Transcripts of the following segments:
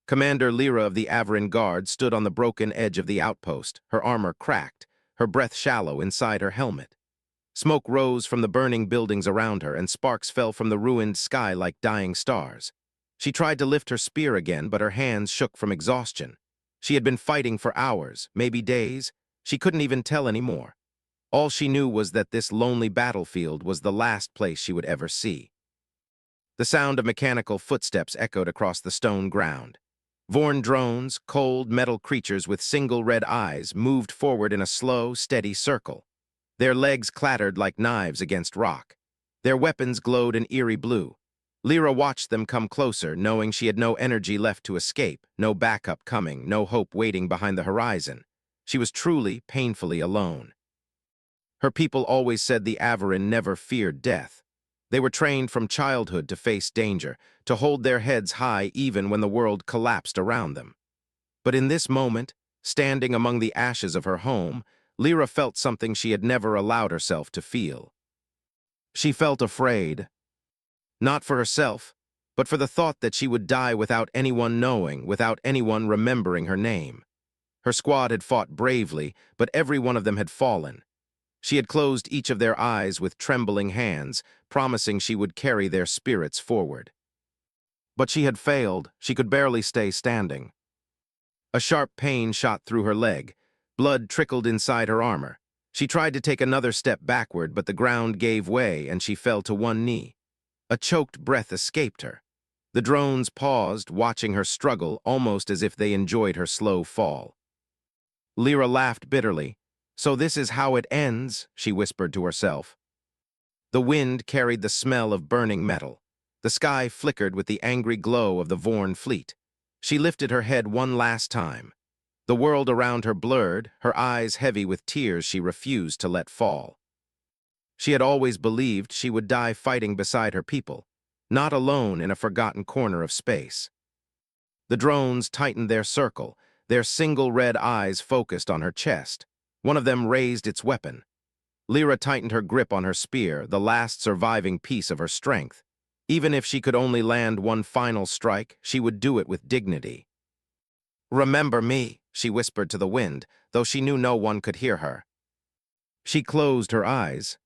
Commander Lyra of the Averin Guard stood on the broken edge of the outpost, her armor cracked, her breath shallow inside her helmet. Smoke rose from the burning buildings around her, and sparks fell from the ruined sky like dying stars. She tried to lift her spear again, but her hands shook from exhaustion. She had been fighting for hours, maybe days. She couldn't even tell anymore. All she knew was that this lonely battlefield was the last place she would ever see. The sound of mechanical footsteps echoed across the stone ground. Vorn drones, cold metal creatures with single red eyes, moved forward in a slow, steady circle. Their legs clattered like knives against rock. Their weapons glowed an eerie blue. Lyra watched them come closer, knowing she had no energy left to escape, no backup coming, no hope waiting behind the horizon. She was truly, painfully alone. Her people always said the Averin never feared death. They were trained from childhood to face danger, to hold their heads high even when the world collapsed around them. But in this moment, standing among the ashes of her home, Lyra felt something she had never allowed herself to feel. She felt afraid. Not for herself, but for the thought that she would die without anyone knowing, without anyone remembering her name. Her squad had fought bravely, but every one of them had fallen. She had closed each of their eyes with trembling hands, promising she would carry their spirits forward. But she had failed. She could barely stay standing. A sharp pain shot through her leg. Blood trickled inside her armor. She tried to take another step backward, but the ground gave way and she fell to one knee. A choked breath escaped her. The drones paused, watching her struggle, almost as if they enjoyed her slow fall. Lyra laughed bitterly. "So this is how it ends," she whispered to herself. The wind carried the smell of burning metal. The sky flickered with the angry glow of the Vorn fleet. She lifted her head one last time. The world around her blurred, her eyes heavy with tears she refused to let fall. She had always believed she would die fighting beside her people, not alone in a forgotten corner of space. The drones tightened their circle, their single red eyes focused on her chest. One of them raised its weapon. Lyra tightened her grip on her spear, the last surviving piece of her strength. Even if she could only land one final strike, she would do it with dignity. "Remember me," she whispered to the wind, though she knew no one could hear her. She closed her eyes.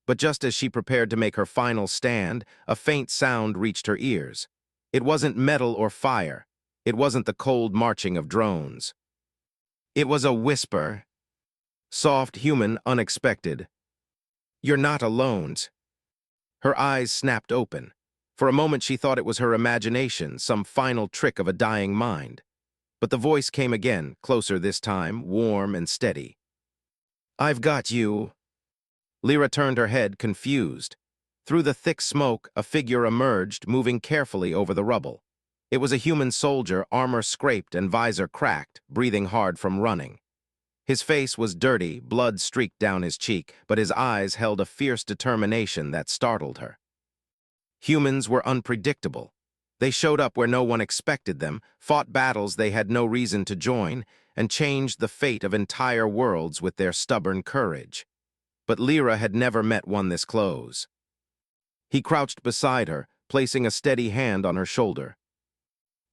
But just as she prepared to make her final stand, a faint sound reached her ears. It wasn't metal or fire. It wasn't the cold marching of drones. It was a whisper. Soft, human, unexpected. "You're not alone." Her eyes snapped open. For a moment she thought it was her imagination, some final trick of a dying mind. But the voice came again, closer this time, warm and steady. "I've got you." Lyra turned her head, confused. Through the thick smoke, a figure emerged, moving carefully over the rubble. It was a human soldier, armor scraped and visor cracked, breathing hard from running. His face was dirty, blood streaked down his cheek, but his eyes held a fierce determination that startled her. Humans were unpredictable. They showed up where no one expected them, fought battles they had no reason to join, and changed the fate of entire worlds with their stubborn courage. But Lyra had never met one this close. He crouched beside her, placing a steady hand on her shoulder.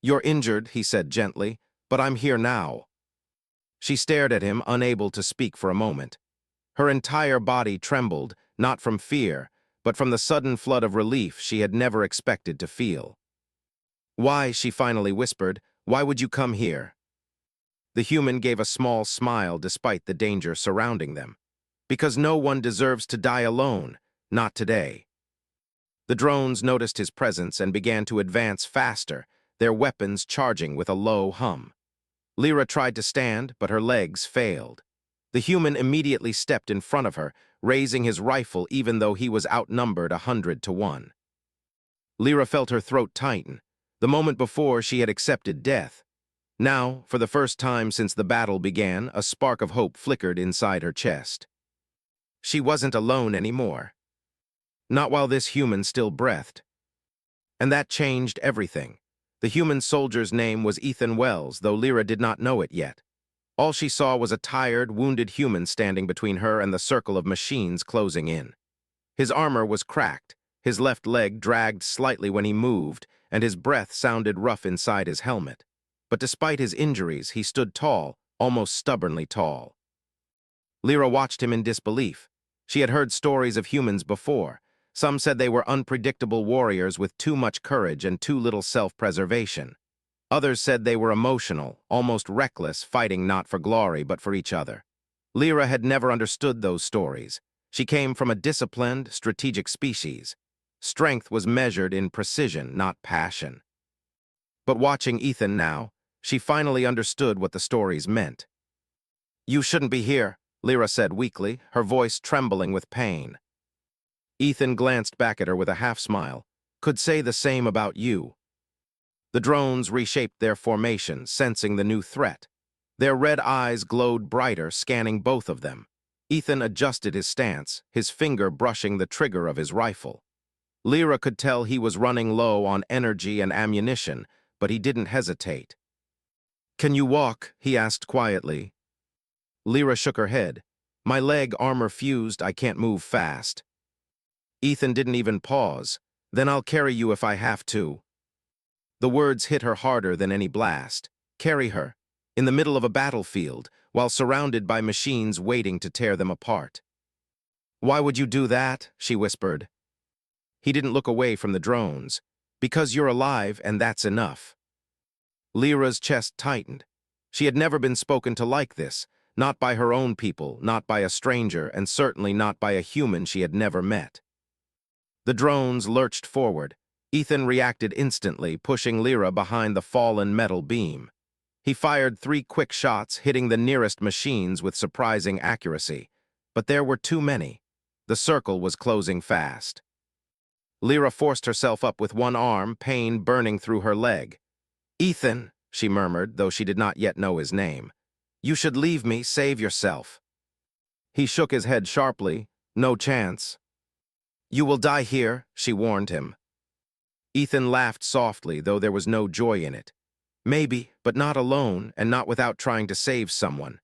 "You're injured," he said gently, "but I'm here now." She stared at him, unable to speak for a moment. Her entire body trembled, not from fear, but from the sudden flood of relief she had never expected to feel. "Why," she finally whispered, "why would you come here?" The human gave a small smile despite the danger surrounding them. "Because no one deserves to die alone, not today." The drones noticed his presence and began to advance faster, their weapons charging with a low hum. Lyra tried to stand, but her legs failed. The human immediately stepped in front of her, raising his rifle even though he was outnumbered 100-1. Lyra felt her throat tighten. The moment before, she had accepted death. Now, for the first time since the battle began, a spark of hope flickered inside her chest. She wasn't alone anymore. Not while this human still breathed. And that changed everything. The human soldier's name was Ethan Wells, though Lyra did not know it yet. All she saw was a tired, wounded human standing between her and the circle of machines closing in. His armor was cracked, his left leg dragged slightly when he moved, and his breath sounded rough inside his helmet. But despite his injuries, he stood tall, almost stubbornly tall. Lyra watched him in disbelief. She had heard stories of humans before. Some said they were unpredictable warriors with too much courage and too little self-preservation. Others said they were emotional, almost reckless, fighting not for glory but for each other. Lyra had never understood those stories. She came from a disciplined, strategic species. Strength was measured in precision, not passion. But watching Ethan now, she finally understood what the stories meant. "You shouldn't be here," Lyra said weakly, her voice trembling with pain. Ethan glanced back at her with a half-smile. "Could say the same about you." The drones reshaped their formation, sensing the new threat. Their red eyes glowed brighter, scanning both of them. Ethan adjusted his stance, his finger brushing the trigger of his rifle. Lyra could tell he was running low on energy and ammunition, but he didn't hesitate. "Can you walk?" he asked quietly. Lyra shook her head. "My leg armor fused, I can't move fast." Ethan didn't even pause. "Then I'll carry you if I have to." The words hit her harder than any blast. Carry her, in the middle of a battlefield, while surrounded by machines waiting to tear them apart. "Why would you do that?" she whispered. He didn't look away from the drones. "Because you're alive, and that's enough." Lyra's chest tightened. She had never been spoken to like this, not by her own people, not by a stranger, and certainly not by a human she had never met. The drones lurched forward. Ethan reacted instantly, pushing Lyra behind the fallen metal beam. He fired 3 quick shots, hitting the nearest machines with surprising accuracy. But there were too many. The circle was closing fast. Lyra forced herself up with one arm, pain burning through her leg. "Ethan," she murmured, though she did not yet know his name. "You should leave me, save yourself." He shook his head sharply. "No chance." "You will die here," she warned him. Ethan laughed softly, though there was no joy in it. "Maybe, but not alone, and not without trying to save someone."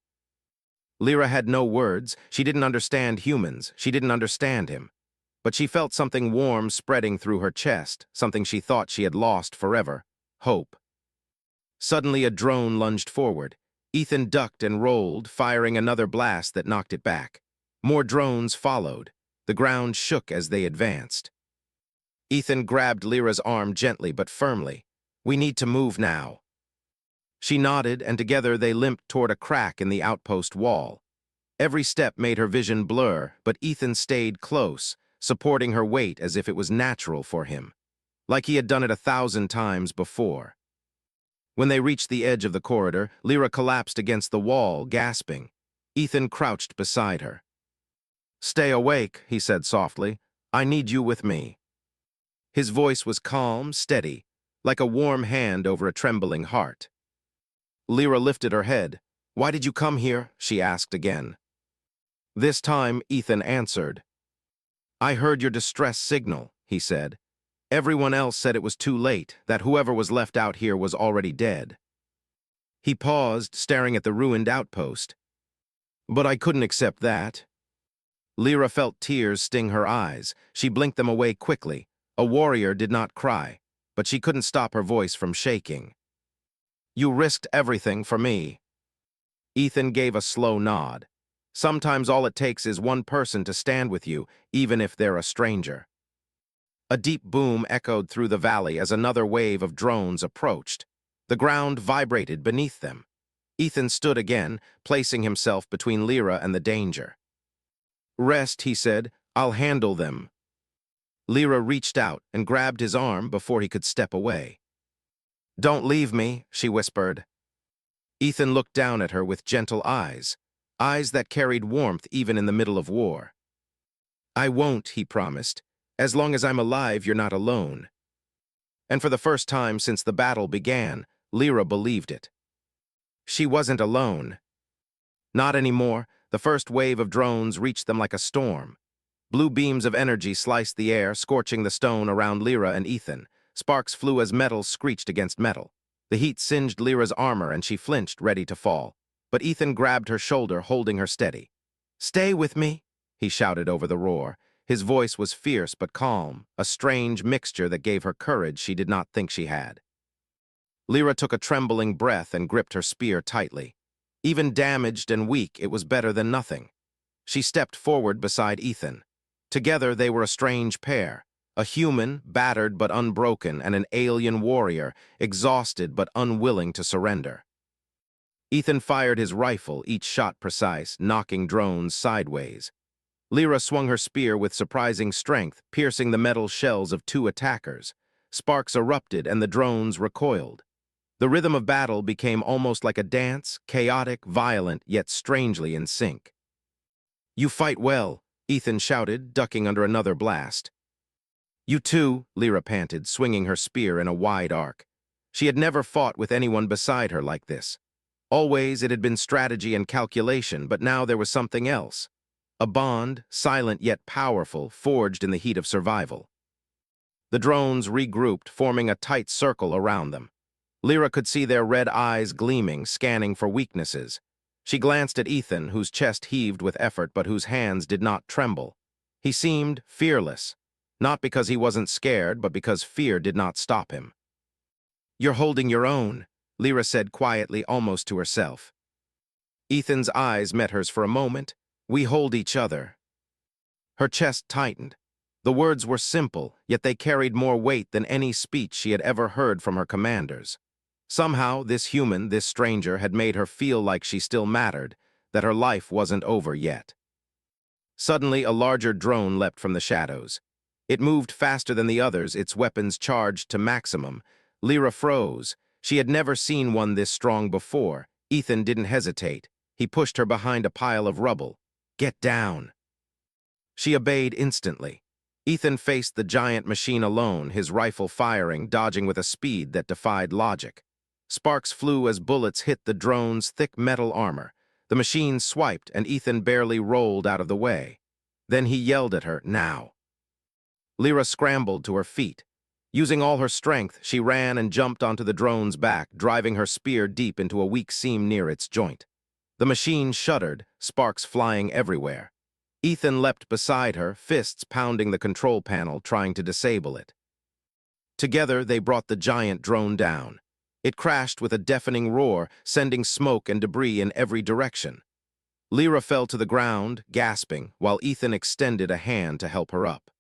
Lyra had no words. She didn't understand humans. She didn't understand him. But she felt something warm spreading through her chest, something she thought she had lost forever: hope. Suddenly a drone lunged forward. Ethan ducked and rolled, firing another blast that knocked it back. More drones followed. The ground shook as they advanced. Ethan grabbed Lyra's arm gently but firmly. "We need to move now." She nodded, and together they limped toward a crack in the outpost wall. Every step made her vision blur, but Ethan stayed close, supporting her weight as if it was natural for him, like he had done it 1,000 times before. When they reached the edge of the corridor, Lyra collapsed against the wall, gasping. Ethan crouched beside her. "Stay awake," he said softly. "I need you with me." His voice was calm, steady, like a warm hand over a trembling heart. Lyra lifted her head. "Why did you come here?" she asked again. This time, Ethan answered. "I heard your distress signal," he said. "Everyone else said it was too late, that whoever was left out here was already dead." He paused, staring at the ruined outpost. "But I couldn't accept that." Lyra felt tears sting her eyes. She blinked them away quickly. A warrior did not cry, but she couldn't stop her voice from shaking. "You risked everything for me." Ethan gave a slow nod. "Sometimes all it takes is one person to stand with you, even if they're a stranger." A deep boom echoed through the valley as another wave of drones approached. The ground vibrated beneath them. Ethan stood again, placing himself between Lyra and the danger. "Rest," he said. "I'll handle them." Lyra reached out and grabbed his arm before he could step away. "Don't leave me," she whispered. Ethan looked down at her with gentle eyes, eyes that carried warmth even in the middle of war. "I won't," he promised. "As long as I'm alive, you're not alone." And for the first time since the battle began, Lyra believed it. She wasn't alone. Not anymore. The first wave of drones reached them like a storm. Blue beams of energy sliced the air, scorching the stone around Lyra and Ethan. Sparks flew as metal screeched against metal. The heat singed Lyra's armor, and she flinched, ready to fall. But Ethan grabbed her shoulder, holding her steady. "Stay with me," he shouted over the roar. His voice was fierce but calm, a strange mixture that gave her courage she did not think she had. Lyra took a trembling breath and gripped her spear tightly. Even damaged and weak, it was better than nothing. She stepped forward beside Ethan. Together they were a strange pair, a human, battered but unbroken, and an alien warrior, exhausted but unwilling to surrender. Ethan fired his rifle, each shot precise, knocking drones sideways. Lyra swung her spear with surprising strength, piercing the metal shells of two attackers. Sparks erupted and the drones recoiled. The rhythm of battle became almost like a dance, chaotic, violent, yet strangely in sync. "You fight well," Ethan shouted, ducking under another blast. "You too," Lyra panted, swinging her spear in a wide arc. She had never fought with anyone beside her like this. Always it had been strategy and calculation, but now there was something else. A bond, silent yet powerful, forged in the heat of survival. The drones regrouped, forming a tight circle around them. Lyra could see their red eyes gleaming, scanning for weaknesses. She glanced at Ethan, whose chest heaved with effort but whose hands did not tremble. He seemed fearless, not because he wasn't scared, but because fear did not stop him. "You're holding your own," Lyra said quietly, almost to herself. Ethan's eyes met hers for a moment. "We hold each other." Her chest tightened. The words were simple, yet they carried more weight than any speech she had ever heard from her commanders. Somehow, this human, this stranger, had made her feel like she still mattered, that her life wasn't over yet. Suddenly, a larger drone leapt from the shadows. It moved faster than the others, its weapons charged to maximum. Lyra froze. She had never seen one this strong before. Ethan didn't hesitate. He pushed her behind a pile of rubble. "Get down." She obeyed instantly. Ethan faced the giant machine alone, his rifle firing, dodging with a speed that defied logic. Sparks flew as bullets hit the drone's thick metal armor. The machine swiped, and Ethan barely rolled out of the way. Then he yelled at her, "Now." Lyra scrambled to her feet. Using all her strength, she ran and jumped onto the drone's back, driving her spear deep into a weak seam near its joint. The machine shuddered, sparks flying everywhere. Ethan leapt beside her, fists pounding the control panel, trying to disable it. Together, they brought the giant drone down. It crashed with a deafening roar, sending smoke and debris in every direction. Lyra fell to the ground, gasping, while Ethan extended a hand to help her up.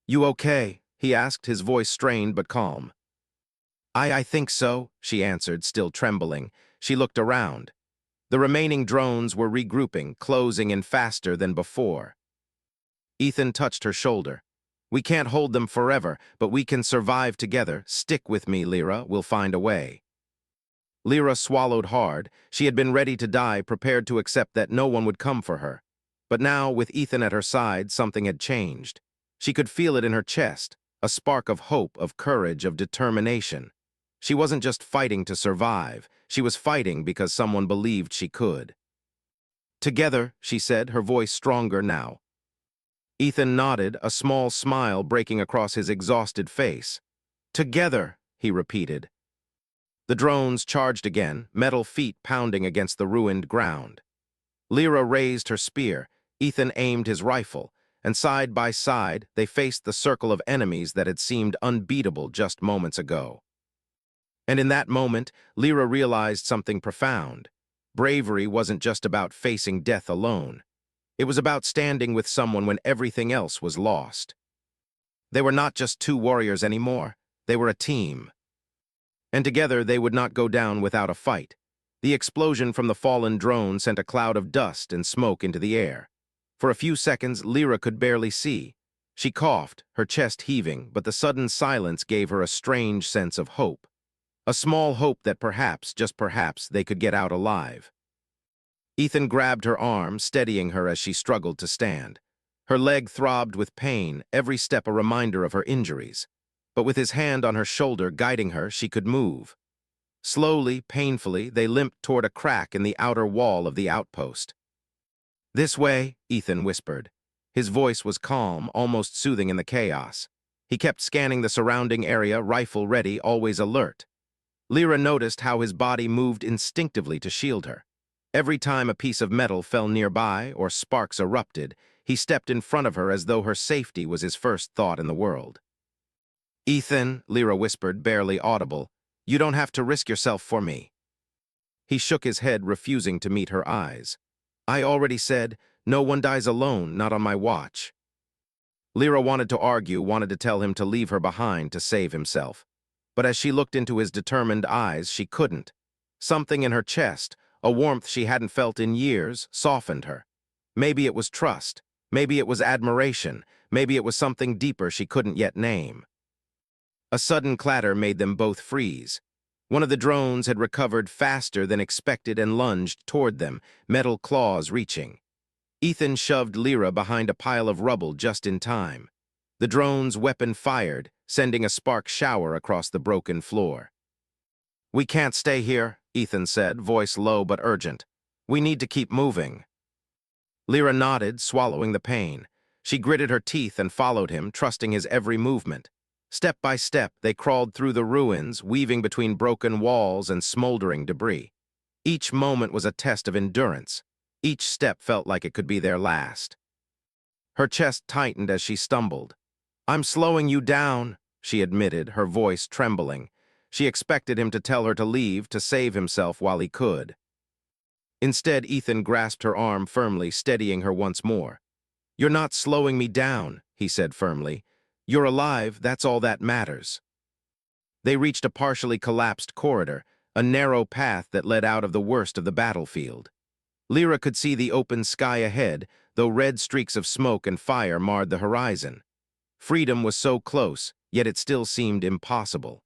"You okay?" he asked, his voice strained but calm. I think so," she answered, still trembling. She looked around. The remaining drones were regrouping, closing in faster than before. Ethan touched her shoulder. "We can't hold them forever, but we can survive together. Stick with me, Lyra. We'll find a way." Lyra swallowed hard. She had been ready to die, prepared to accept that no one would come for her. But now, with Ethan at her side, something had changed. She could feel it in her chest, a spark of hope, of courage, of determination. She wasn't just fighting to survive. She was fighting because someone believed she could. "Together," she said, her voice stronger now. Ethan nodded, a small smile breaking across his exhausted face. "Together," he repeated. The drones charged again, metal feet pounding against the ruined ground. Lyra raised her spear, Ethan aimed his rifle, and side by side they faced the circle of enemies that had seemed unbeatable just moments ago. And in that moment, Lyra realized something profound. Bravery wasn't just about facing death alone. It was about standing with someone when everything else was lost. They were not just two warriors anymore. They were a team. And together they would not go down without a fight. The explosion from the fallen drone sent a cloud of dust and smoke into the air. For a few seconds, Lyra could barely see. She coughed, her chest heaving, but the sudden silence gave her a strange sense of hope. A small hope that perhaps, just perhaps, they could get out alive. Ethan grabbed her arm, steadying her as she struggled to stand. Her leg throbbed with pain, every step a reminder of her injuries. But with his hand on her shoulder guiding her, she could move. Slowly, painfully, they limped toward a crack in the outer wall of the outpost. "This way," Ethan whispered. His voice was calm, almost soothing in the chaos. He kept scanning the surrounding area, rifle ready, always alert. Lyra noticed how his body moved instinctively to shield her. Every time a piece of metal fell nearby or sparks erupted, He stepped in front of her as though her safety was his first thought in the world. "Ethan," Lyra whispered, barely audible, "you don't have to risk yourself for me." He shook his head, refusing to meet her eyes. "I already said, no one dies alone, not on my watch." Lyra wanted to argue, wanted to tell him to leave her behind to save himself. But as she looked into his determined eyes, she couldn't. Something in her chest, a warmth she hadn't felt in years, softened her. Maybe it was trust. Maybe it was admiration. Maybe it was something deeper she couldn't yet name. A sudden clatter made them both freeze. One of the drones had recovered faster than expected and lunged toward them, metal claws reaching. Ethan shoved Lyra behind a pile of rubble just in time. The drone's weapon fired, sending a spark shower across the broken floor. "We can't stay here," Ethan said, voice low but urgent. "We need to keep moving." Lyra nodded, swallowing the pain. She gritted her teeth and followed him, trusting his every movement. Step by step, they crawled through the ruins, weaving between broken walls and smoldering debris. Each moment was a test of endurance. Each step felt like it could be their last. Her chest tightened as she stumbled. "I'm slowing you down," she admitted, her voice trembling. She expected him to tell her to leave, to save himself while he could. Instead, Ethan grasped her arm firmly, steadying her once more. "You're not slowing me down," he said firmly. "You're alive, that's all that matters." They reached a partially collapsed corridor, a narrow path that led out of the worst of the battlefield. Lyra could see the open sky ahead, though red streaks of smoke and fire marred the horizon. Freedom was so close, yet it still seemed impossible.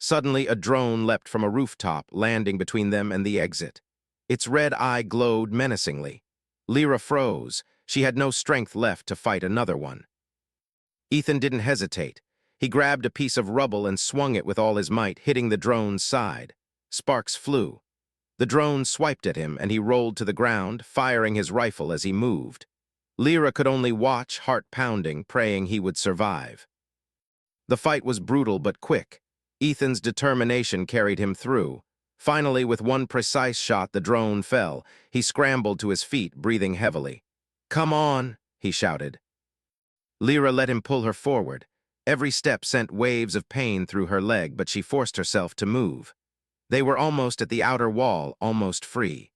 Suddenly, a drone leapt from a rooftop, landing between them and the exit. Its red eye glowed menacingly. Lyra froze. She had no strength left to fight another one. Ethan didn't hesitate. He grabbed a piece of rubble and swung it with all his might, hitting the drone's side. Sparks flew. The drone swiped at him, and he rolled to the ground, firing his rifle as he moved. Lyra could only watch, heart pounding, praying he would survive. The fight was brutal but quick. Ethan's determination carried him through. Finally, with one precise shot, the drone fell. He scrambled to his feet, breathing heavily. "Come on," he shouted. Lyra let him pull her forward. Every step sent waves of pain through her leg, but she forced herself to move. They were almost at the outer wall, almost free.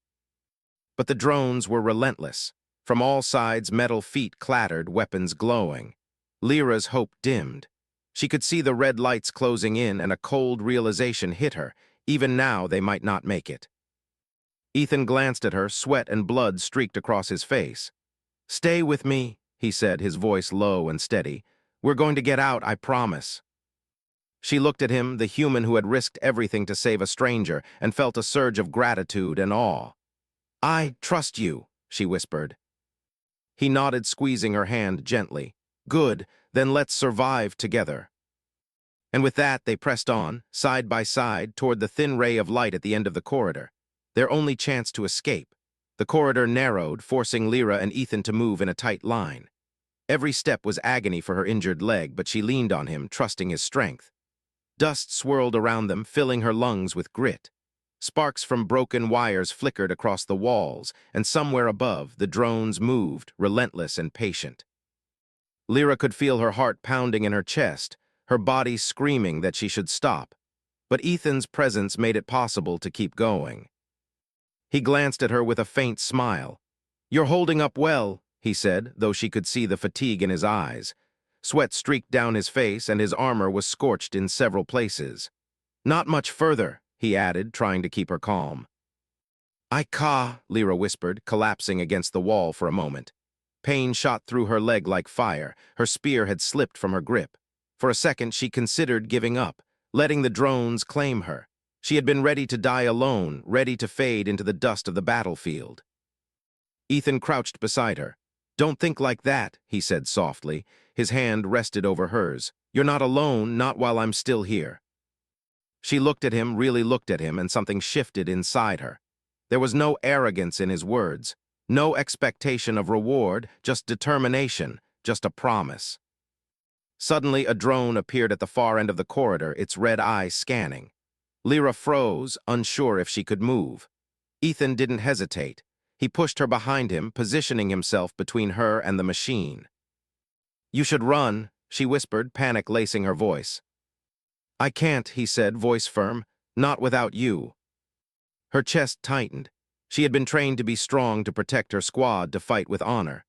But the drones were relentless. From all sides, metal feet clattered, weapons glowing. Lyra's hope dimmed. She could see the red lights closing in, and a cold realization hit her. Even now, they might not make it. Ethan glanced at her, sweat and blood streaked across his face. "Stay with me," he said, his voice low and steady. "We're going to get out, I promise." She looked at him, the human who had risked everything to save a stranger, and felt a surge of gratitude and awe. "I trust you," she whispered. He nodded, squeezing her hand gently. "Good, then let's survive together." And with that, they pressed on, side by side, toward the thin ray of light at the end of the corridor. Their only chance to escape. The corridor narrowed, forcing Lyra and Ethan to move in a tight line. Every step was agony for her injured leg, but she leaned on him, trusting his strength. Dust swirled around them, filling her lungs with grit. Sparks from broken wires flickered across the walls, and somewhere above, the drones moved, relentless and patient. Lyra could feel her heart pounding in her chest, her body screaming that she should stop. But Ethan's presence made it possible to keep going. He glanced at her with a faint smile. "You're holding up well," he said, though she could see the fatigue in his eyes. Sweat streaked down his face, and his armor was scorched in several places. "Not much further," he added, trying to keep her calm. Lyra whispered, collapsing against the wall for a moment. Pain shot through her leg like fire. Her spear had slipped from her grip. For a second, she considered giving up, letting the drones claim her. She had been ready to die alone, ready to fade into the dust of the battlefield. Ethan crouched beside her. "Don't think like that," he said softly. His hand rested over hers. "You're not alone, not while I'm still here." She looked at him, really looked at him, and something shifted inside her. There was no arrogance in his words, no expectation of reward, just determination, just a promise. Suddenly, a drone appeared at the far end of the corridor, its red eye scanning. Lyra froze, unsure if she could move. Ethan didn't hesitate. He pushed her behind him, positioning himself between her and the machine. "You should run," she whispered, panic lacing her voice. "I can't," he said, voice firm. "Not without you." Her chest tightened. She had been trained to be strong, to protect her squad, to fight with honor.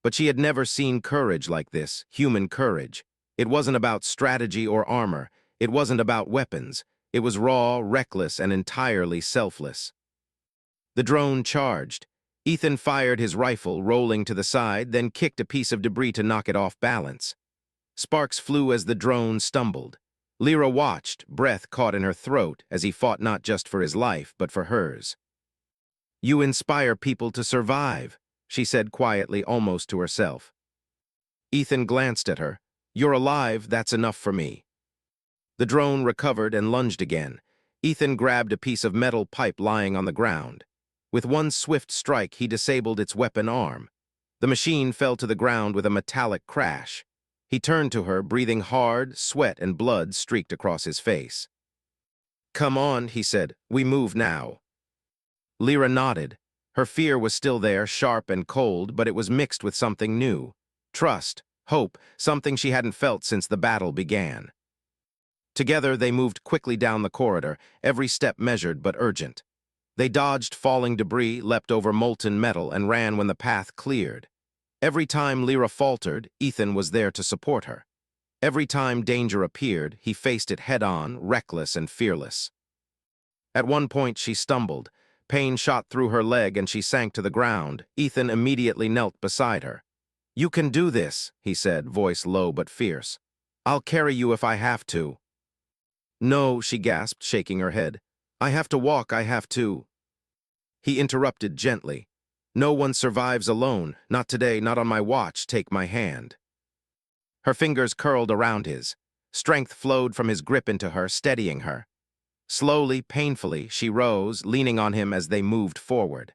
But she had never seen courage like this, human courage. It wasn't about strategy or armor. It wasn't about weapons. It was raw, reckless, and entirely selfless. The drone charged. Ethan fired his rifle, rolling to the side, then kicked a piece of debris to knock it off balance. Sparks flew as the drone stumbled. Lyra watched, breath caught in her throat, as he fought not just for his life, but for hers. "You inspire people to survive," she said quietly, almost to herself. Ethan glanced at her. "You're alive, that's enough for me." The drone recovered and lunged again. Ethan grabbed a piece of metal pipe lying on the ground. With one swift strike, he disabled its weapon arm. The machine fell to the ground with a metallic crash. He turned to her, breathing hard, sweat and blood streaked across his face. "Come on," he said. "We move now." Lyra nodded. Her fear was still there, sharp and cold, but it was mixed with something new. Trust, hope, something she hadn't felt since the battle began. Together, they moved quickly down the corridor, every step measured but urgent. They dodged falling debris, leapt over molten metal, and ran when the path cleared. Every time Lyra faltered, Ethan was there to support her. Every time danger appeared, he faced it head-on, reckless and fearless. At one point, she stumbled. Pain shot through her leg and she sank to the ground. Ethan immediately knelt beside her. "You can do this," he said, voice low but fierce. "I'll carry you if I have to." "No," she gasped, shaking her head. "I have to walk, I have to." He interrupted gently. "No one survives alone. Not today, not on my watch. Take my hand." Her fingers curled around his. Strength flowed from his grip into her, steadying her. Slowly, painfully, she rose, leaning on him as they moved forward.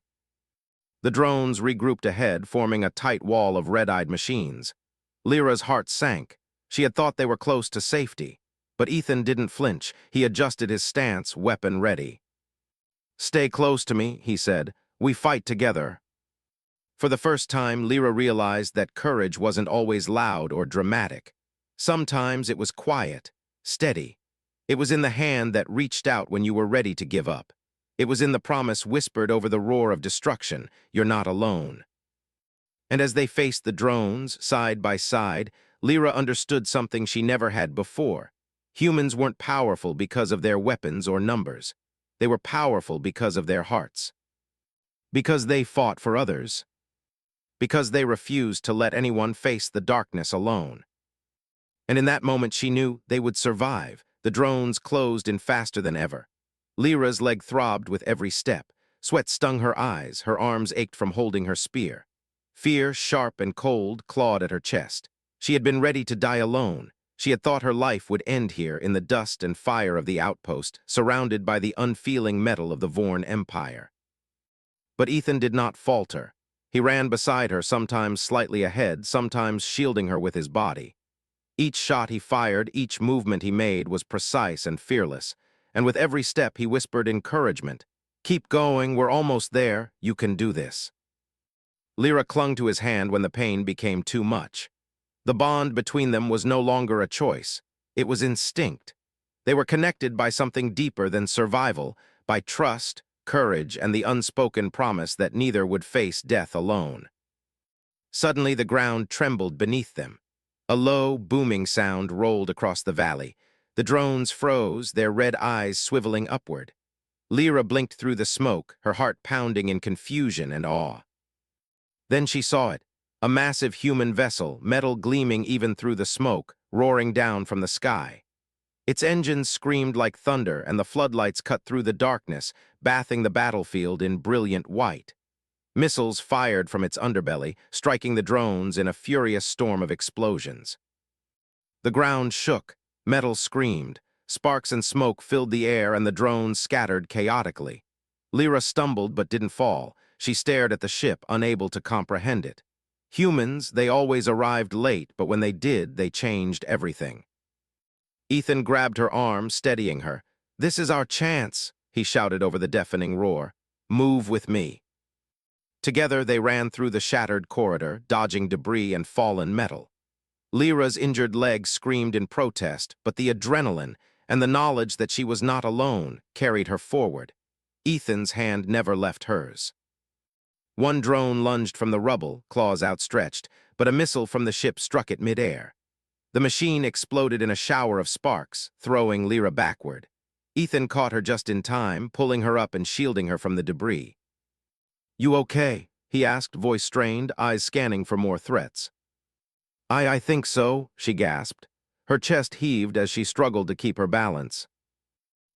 The drones regrouped ahead, forming a tight wall of red-eyed machines. Lyra's heart sank. She had thought they were close to safety. But Ethan didn't flinch. He adjusted his stance, weapon ready. "Stay close to me," he said. "We fight together." For the first time, Lyra realized that courage wasn't always loud or dramatic. Sometimes it was quiet, steady. It was in the hand that reached out when you were ready to give up. It was in the promise whispered over the roar of destruction, "You're not alone." And as they faced the drones, side by side, Lyra understood something she never had before. Humans weren't powerful because of their weapons or numbers. They were powerful because of their hearts. Because they fought for others. Because they refused to let anyone face the darkness alone. And in that moment she knew they would survive. The drones closed in faster than ever. Lyra's leg throbbed with every step. Sweat stung her eyes, her arms ached from holding her spear. Fear, sharp and cold, clawed at her chest. She had been ready to die alone. She had thought her life would end here in the dust and fire of the outpost, surrounded by the unfeeling metal of the Vorn Empire. But Ethan did not falter. He ran beside her, sometimes slightly ahead, sometimes shielding her with his body. Each shot he fired, each movement he made was precise and fearless, and with every step he whispered encouragement. "Keep going, we're almost there, you can do this." Lyra clung to his hand when the pain became too much. The bond between them was no longer a choice. It was instinct. They were connected by something deeper than survival, by trust, courage, and the unspoken promise that neither would face death alone. Suddenly the ground trembled beneath them. A low, booming sound rolled across the valley. The drones froze, their red eyes swiveling upward. Lyra blinked through the smoke, her heart pounding in confusion and awe. Then she saw it, a massive human vessel, metal gleaming even through the smoke, roaring down from the sky. Its engines screamed like thunder, and the floodlights cut through the darkness, bathing the battlefield in brilliant white. Missiles fired from its underbelly, striking the drones in a furious storm of explosions. The ground shook, metal screamed, sparks and smoke filled the air, and the drones scattered chaotically. Lyra stumbled but didn't fall. She stared at the ship, unable to comprehend it. Humans, they always arrived late, but when they did, they changed everything. Ethan grabbed her arm, steadying her. "This is our chance," he shouted over the deafening roar. "Move with me." Together, they ran through the shattered corridor, dodging debris and fallen metal. Lyra's injured leg screamed in protest, but the adrenaline and the knowledge that she was not alone carried her forward. Ethan's hand never left hers. One drone lunged from the rubble, claws outstretched, but a missile from the ship struck it mid-air. The machine exploded in a shower of sparks, throwing Lyra backward. Ethan caught her just in time, pulling her up and shielding her from the debris. "You okay?" he asked, voice strained, eyes scanning for more threats. I think so," she gasped. Her chest heaved as she struggled to keep her balance.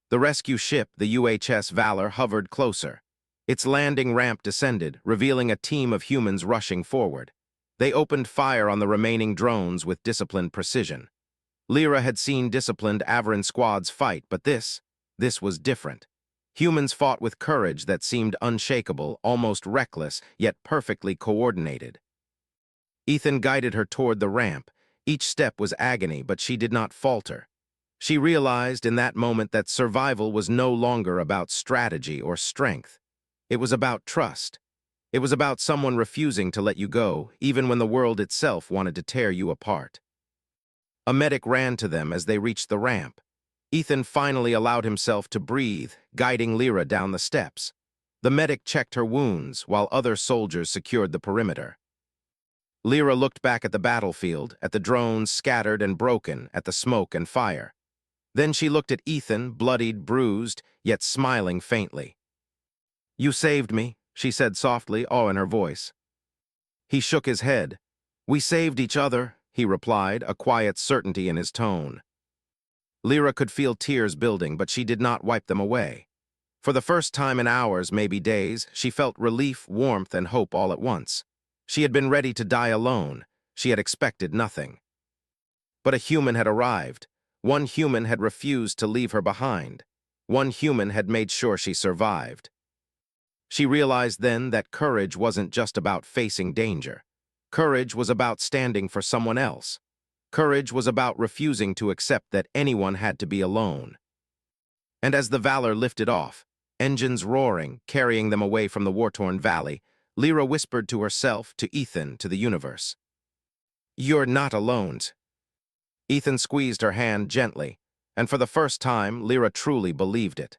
The rescue ship, the UHS Valor, hovered closer. Its landing ramp descended, revealing a team of humans rushing forward. They opened fire on the remaining drones with disciplined precision. Lyra had seen disciplined Averin squads fight, but this was different. Humans fought with courage that seemed unshakable, almost reckless, yet perfectly coordinated. Ethan guided her toward the ramp. Each step was agony, but she did not falter. She realized in that moment that survival was no longer about strategy or strength. It was about trust. It was about someone refusing to let you go, even when the world itself wanted to tear you apart. A medic ran to them as they reached the ramp. Ethan finally allowed himself to breathe, guiding Lyra down the steps. The medic checked her wounds, while other soldiers secured the perimeter. Lyra looked back at the battlefield, at the drones scattered and broken, at the smoke and fire. Then she looked at Ethan, bloodied, bruised, yet smiling faintly. "You saved me," she said softly, awe in her voice. He shook his head. "We saved each other," he replied, a quiet certainty in his tone. Lyra could feel tears building, but she did not wipe them away. For the first time in hours, maybe days, she felt relief, warmth, and hope all at once. She had been ready to die alone. She had expected nothing. But a human had arrived. One human had refused to leave her behind. One human had made sure she survived. She realized then that courage wasn't just about facing danger. Courage was about standing for someone else. Courage was about refusing to accept that anyone had to be alone. And as the Valor lifted off, engines roaring, carrying them away from the war-torn valley, Lyra whispered to herself, to Ethan, to the universe, "You're not alone." Ethan squeezed her hand gently, and for the first time, Lyra truly believed it.